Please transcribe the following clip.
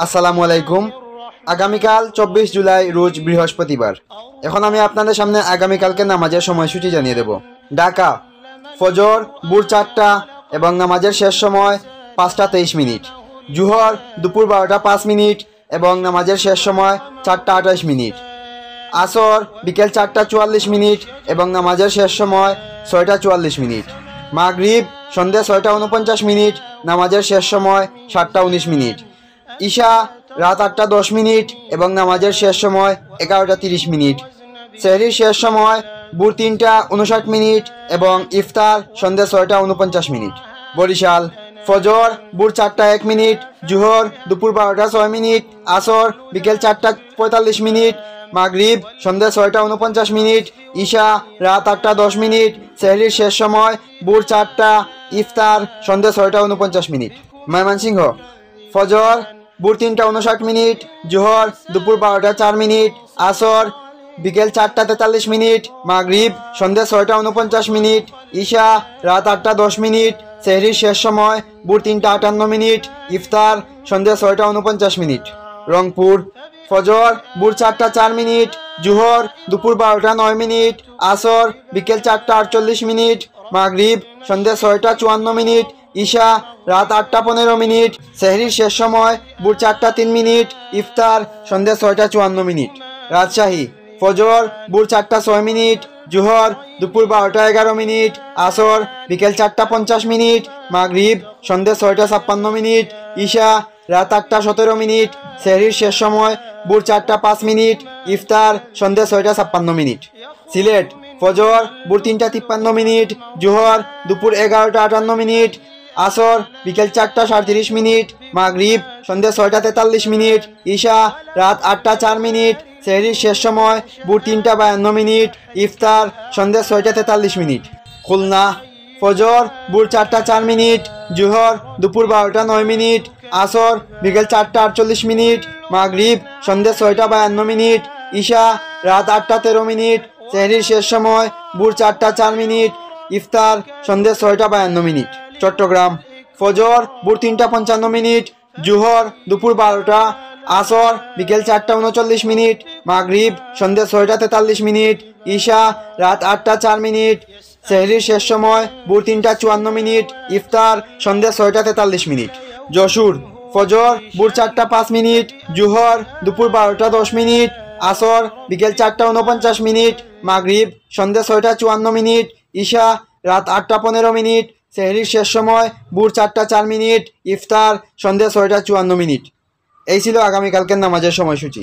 আসসালামু আলাইকুম। আগামীকাল 24 জুলাই রোজ বৃহস্পতিবার। এখন আমি আপনাদের সামনে আগামীকালকে নামাজের সময়সূচি জানিয়ে দেব। ঢাকা ফজর ভোর 4টা এবং নামাজের শেষ সময় 5টা 23 মিনিট। জোহর দুপুর 12টা 5 মিনিট এবং নামাজের শেষ সময় 4টা 28 মিনিট। আসর বিকেল 4টা 44 মিনিট এবং নামাজের শেষ সময় 6টা 44 মিনিট। মাগরিব সন্ধ্যে 6টা 49 মিনিট, নামাজের শেষ সময় 7টা 19 মিনিট। ঈশা রাত 8টা 10 মিনিট এবং নামাজের শেষ সময় 11টা 30 মিনিট। সেহরির শেষ সময় ভোর 3টা 59 মিনিট এবং ইফতার সন্ধ্যে 6টা 49 মিনিট। বরিশাল ফজর ভোর 4টা 1 মিনিট, জোহর দুপুর 12টা 6 মিনিট, আসর বিকেল 4টা 45 মিনিট, মাগরিব সন্ধ্যে 6টা 49 মিনিট, ঈশা রাত 8টা 10 মিনিট, সেহরির শেষ সময় ভোর 4টা, ইফতার সন্ধ্যে 6টা 49 মিনিট। ময়মনসিংহ ফজর ভোর 3টা 59 মিনিট, জোহর দুপুর 12টা 4 মিনিট, আসর বিকেল 4টা 43 মিনিট, মাগরিব সন্ধ্যে 6টা 49 মিনিট, ঈশা রাত 8টা 10 মিনিট, সেহরির শেষ সময় ভোর 3টা 58 মিনিট, ইফতার সন্ধ্যে 6টা 49 মিনিট। রংপুর ফজর ভোর 4টা 4 মিনিট, জোহর দুপুর 12টা 9 মিনিট, আসর বিকেল 4টা 48 মিনিট, মাগরিব সন্ধ্যে 6টা 54 মিনিট, ঈশা রাত 8টা 15 মিনিট, সেহরির শেষ সময় ভোর 4টা 3 মিনিট, ইফতার সন্ধ্যে 6টা 54 মিনিট। রাজশাহী ফজর ভোর 4টা 6 মিনিট, জোহর দুপুর 12টা 11 মিনিট, আসর বিকেল 4টা 50 মিনিট, মাগরিব সন্ধ্যে 6টা 56 মিনিট, ঈশা রাত 8টা 17 মিনিট, সেহরির শেষ সময় ভোর 4টা 5 মিনিট, ইফতার সন্ধ্যে 6টা 56 মিনিট। সিলেট ফজর ভোর 3টা 53 মিনিট, জোহর দুপুর 11টা 58 মিনিট, আসর বিকেল 4টা 37 মিনিট, মাগরিব সন্ধ্যে 6টা 43 মিনিট, ঈশা রাত 8টা 4 মিনিট, সেহরির শেষ সময় ভোর 3টা 52 মিনিট, ইফতার সন্ধ্যে 6টা 43 মিনিট। খুলনা ফজর ভোর 4টা 4 মিনিট, জোহর দুপুর 12টা 9 মিনিট, আসর বিকেল 4টা 48 মিনিট, মাগরিব সন্ধ্যে 6টা 52 মিনিট, ঈশা রাত 8টা 13 মিনিট, সেহরির শেষ সময় ভোর 4টা 4 মিনিট, ইফতার সন্ধ্যে 6টা 52 মিনিট। চট্টগ্রাম ফজর ভোর 3টা 55 মিনিট, জোহর দুপুর 12টা, আসর বিকেল 4টা 39 মিনিট, মাগরিব সন্ধ্যে 6টা 43 মিনিট, ঈশা রাত 8টা 4 মিনিট, সেহরির শেষ সময় ভোর 3টা 54 মিনিট, ইফতার সন্ধ্যে 6টা 43 মিনিট। যশোর ফজর ভোর 4টা 5 মিনিট, জোহর দুপুর 12টা 10 মিনিট, আসর বিকেল 4টা 49 মিনিট, মাগরিব সন্ধ্যে 6টা 54 মিনিট, ঈশা রাত 8টা 15 মিনিট, সেহরির শেষ সময় ভোর 4টা 4 মিনিট, ইফতার সন্ধ্যে 6টা 54 মিনিট। এই ছিল আগামীকালকের নামাজের সময়সূচি।